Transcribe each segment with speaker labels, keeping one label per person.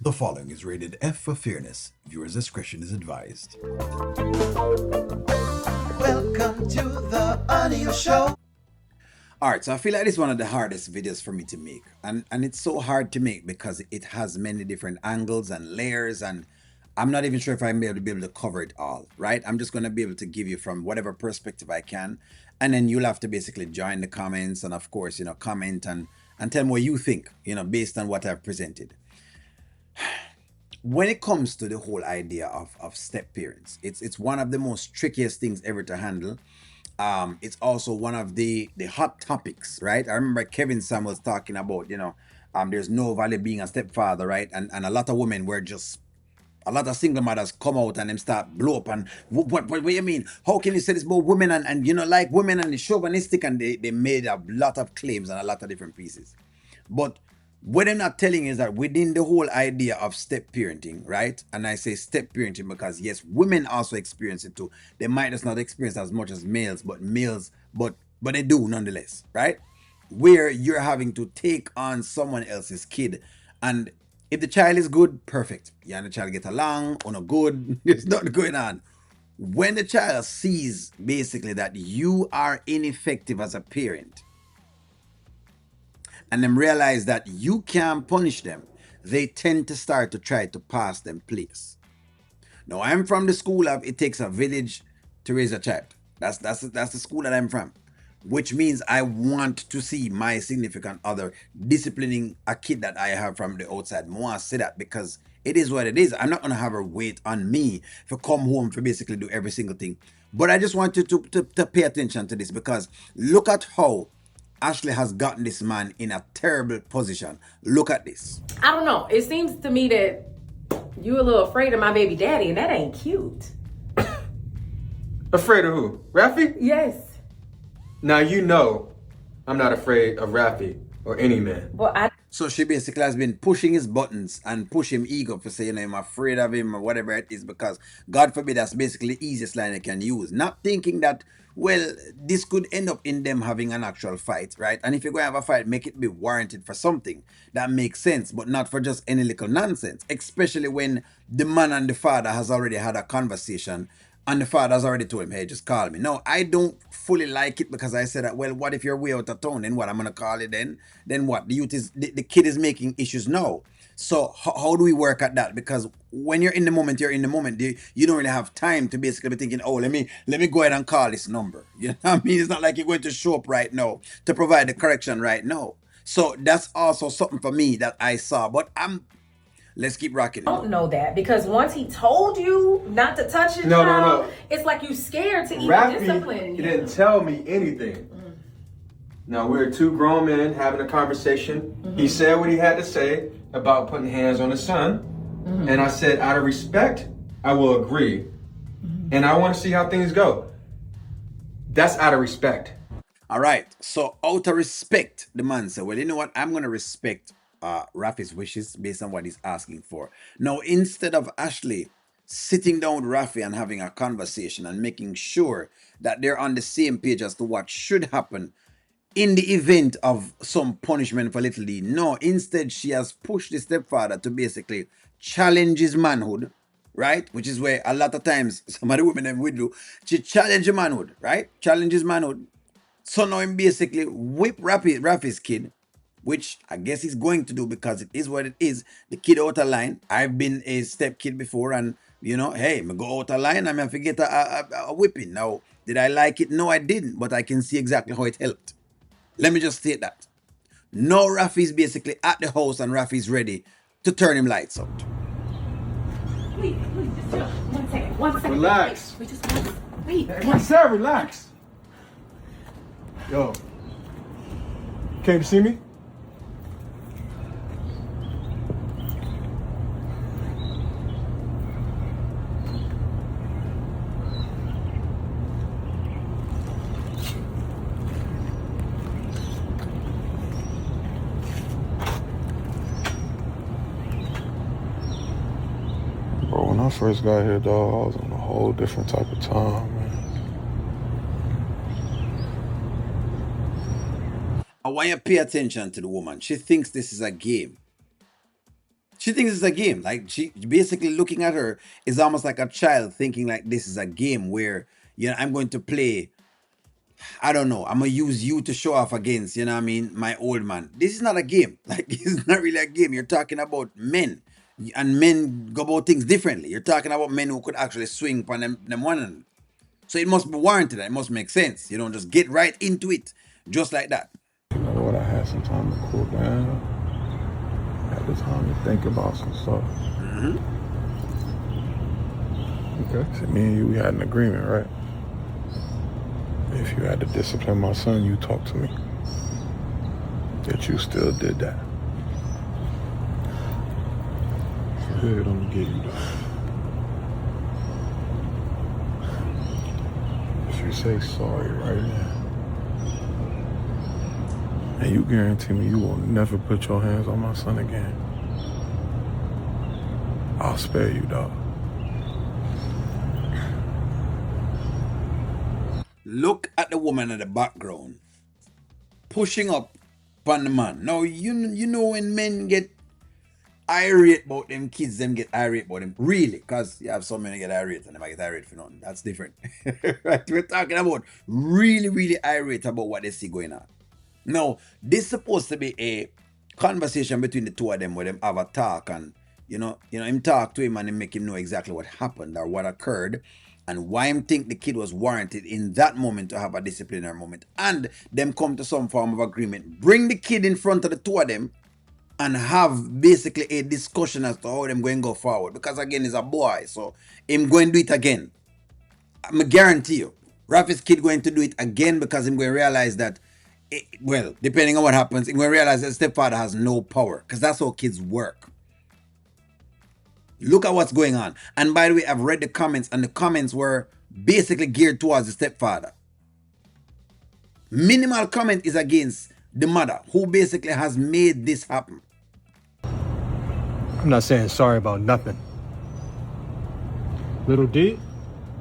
Speaker 1: The following is rated F for fairness. Viewers' discretion is advised.
Speaker 2: Welcome to the audio show.
Speaker 1: Alright, so I feel like this is one of the hardest videos for me to make. And it's so hard to make because it has many different angles and layers, and I'm not even sure if I'm able to cover it all, right? I'm just going to be able to give you from whatever perspective I can. And then you'll have to basically join the comments and, of course, comment and tell me what you think, based on what I've presented. When it comes to the whole idea of step parents, it's one of the most trickiest things ever to handle. It's also one of the hot topics, right? I remember Kevin Sam was talking about, there's no value being a stepfather, right? And a lot of women were just, a lot of single mothers come out and them start blow up and what do you mean? How can you say this about women and like women and the chauvinistic, and they made a lot of claims and a lot of different pieces. But what they're not telling is that within the whole idea of step parenting, right? And I say step parenting because yes, women also experience it too. They might just not experience as much as males, but they do nonetheless, right? Where you're having to take on someone else's kid, and if the child is good, perfect. You and the child get along, or not good, there's nothing going on. When the child sees basically that you are ineffective as a parent, and them realize that you can't punish them, they tend to start to try to pass them place. Now, I'm from the school of it takes a village to raise a child. That's the school that I'm from, which means I want to see my significant other disciplining a kid that I have from the outside. I want to say that because it is what it is. I'm not going to have her wait on me to come home to basically do every single thing. But I just want you to pay attention to this, because look at how Ashley has gotten this man in a terrible position. Look at this.
Speaker 3: I don't know. It seems to me that you're a little afraid of my baby daddy, and that ain't cute.
Speaker 4: Afraid of who? Rafi?
Speaker 3: Yes.
Speaker 4: Now you know I'm not afraid of Rafi or any man.
Speaker 3: Well,
Speaker 1: So she basically has been pushing his buttons and push him ego for saying, I'm afraid of him or whatever it is, because God forbid that's basically the easiest line I can use. Not thinking that, well, this could end up in them having an actual fight, right? And if you're going to have a fight, make it be warranted for something that makes sense, but not for just any little nonsense, especially when the man and the father has already had a conversation. And the father has already told him, hey, just call me. No, I don't fully like it, because I said that, well, what if you're way out of town? Then what? I'm going to call it then? Then what? The kid is making issues now. So how do we work at that? Because when you're in the moment, you're in the moment. You don't really have time to basically be thinking, oh, let me go ahead and call this number. You know what I mean? It's not like you're going to show up right now to provide the correction right now. So that's also something for me that I saw. But let's keep rocking.
Speaker 3: I don't know that, because once he told you not to touch his child,
Speaker 4: No.
Speaker 3: it's like you scared to even
Speaker 4: Rafi
Speaker 3: discipline him.
Speaker 4: didn't tell me anything. Now we're two grown men having a conversation. He said what he had to say about putting hands on his son. And I said, out of respect, I will agree. And I want to see how things go. That's out of respect.
Speaker 1: All right. So out of respect, the man said, well, you know what? I'm going to respect Rafi's wishes based on what he's asking for. Now, instead of Ashley sitting down with Rafi and having a conversation and making sure that they're on the same page as to what should happen in the event of some punishment for little D, no, instead she has pushed the stepfather to basically challenge his manhood, right? Which is where a lot of times some of the women will do. She challenge his manhood, right? Challenge his manhood. So now him basically whip Rafi's kid, which I guess he's going to do because it is what it is. The kid out of line. I've been a step kid before, and hey, me go out of line, I'm going to get a whipping. Now, did I like it? No, I didn't, but I can see exactly how it helped. Let me just state that. Now Rafi's basically at the house and Rafi's ready to turn him lights out.
Speaker 3: Please, just chill. 1 second. 1 second.
Speaker 4: Relax.
Speaker 3: Wait, just wait.
Speaker 4: I said relax. Yo. Came to see me?
Speaker 5: Bro, when I first got here, dog, I was on a whole different type of time, man.
Speaker 1: I want you to pay attention to the woman. She thinks this is a game. She thinks it's a game. Like she basically looking at her is almost like a child thinking like this is a game where I'm going to play. I don't know. I'm gonna use you to show off against what I mean, my old man. This is not a game. Like it's not really a game. You're talking about men, and men go about things differently. You're talking about men who could actually swing upon them one another. So it must be warranted. It must make sense. You don't just get right into it just like that.
Speaker 5: You know what? I had some time to cool down. I had the time to think about some stuff. Okay. So me and you, we had an agreement, right? If you had to discipline my son, you talk to me. That you still did that. So here, I'm gonna get you that. If you say sorry right now, and you guarantee me you will never put your hands on my son again, I'll spare you, dog.
Speaker 1: Look at the woman in the background pushing up on the man. Now you know when men get irate about them kids, them get irate about them. Really, because you have so many get irate and they might get irate for nothing. That's different. Right? We're talking about really, really irate about what they see going on. Now, this is supposed to be a conversation between the two of them where them have a talk and him talk to him and him make him know exactly what happened or what occurred and why him think the kid was warranted in that moment to have a disciplinary moment, and them come to some form of agreement. Bring the kid in front of the two of them and have basically a discussion as to how them going to go forward. Because again, he's a boy, so him going to do it again. I guarantee you, Rafi's kid going to do it again because him going to realize that, depending on what happens, him going to realize that stepfather has no power, because that's how kids work. Look at what's going on. And by the way, I've read the comments, and the comments were basically geared towards the stepfather. Minimal comment is against the mother, who basically has made this happen.
Speaker 6: I'm not saying sorry about nothing. Little D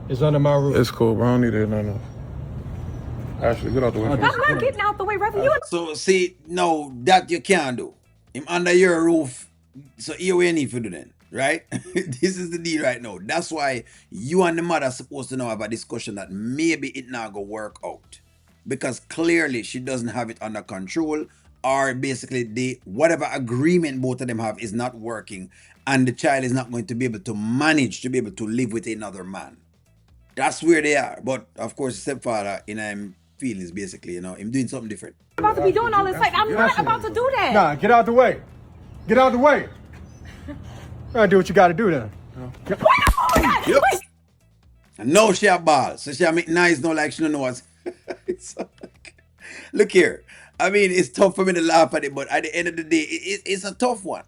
Speaker 6: is under my roof.
Speaker 5: It's cool, bro. I don't need it. No. Ashley, get out the way.
Speaker 3: I'm not getting out the way, Rafi. You
Speaker 1: So see, no, that you can't do. Him under your roof. So here we need to do then, right? This is the deal right now. That's why you and the mother are supposed to know have a discussion that maybe it not go work out. Because clearly she doesn't have it under control, or basically whatever agreement both of them have is not working, and the child is not going to be able to manage to be able to live with another man. That's where they are. But of course, the stepfather in him feelings basically, him doing something different.
Speaker 3: about to be doing all this. Like, I'm not about to do that.
Speaker 6: Nah, get out the way. Get out the way. Gotta do what you gotta do then.
Speaker 1: Yep. And now she a ball. So she a make nice now like she don't know what's look here. I mean, it's tough for me to laugh at it, but at the end of the day, it's a tough one.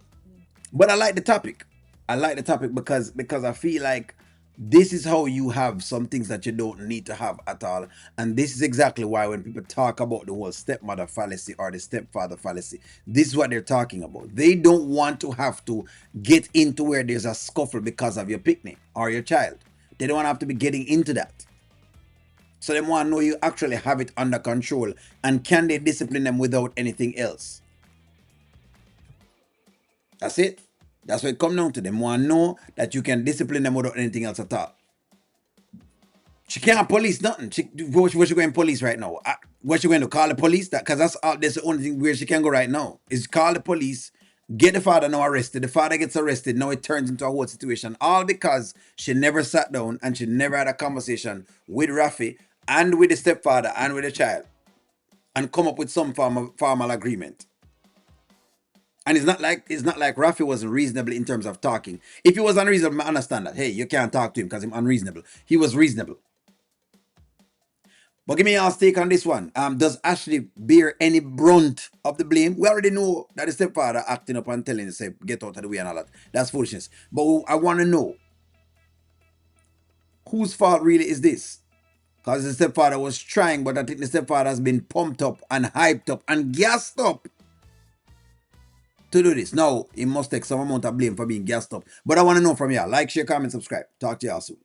Speaker 1: But I like the topic. I like the topic because I feel like this is how you have some things that you don't need to have at all. And this is exactly why when people talk about the whole stepmother fallacy or the stepfather fallacy, this is what they're talking about. They don't want to have to get into where there's a scuffle because of your picnic or your child. They don't want to have to be getting into that. So they want to know you actually have it under control, and can they discipline them without anything else? That's it. That's what it comes down to. Them want to know that you can discipline them without anything else at all. She can't police nothing. Where she going to police right now? What she going to call the police? Because that's the only thing where she can go right now. Is call the police, get the father now arrested. The father gets arrested. Now it turns into a whole situation. All because she never sat down and she never had a conversation with Rafi and with the stepfather and with the child and come up with some formal agreement. And it's not like Rafi was reasonable in terms of talking. If he was unreasonable, I understand that. Hey, you can't talk to him because he's unreasonable. He was reasonable. But give me your take on this one. Does Ashley bear any brunt of the blame? We already know that the stepfather acting up and telling him, say, get out of the way and all that. That's foolishness. But I want to know, whose fault really is this? Because the stepfather was trying, but I think the stepfather has been pumped up and hyped up and gassed up to do this. Now, he must take some amount of blame for being gassed up. But I want to know from y'all. Like, share, comment, subscribe. Talk to y'all soon.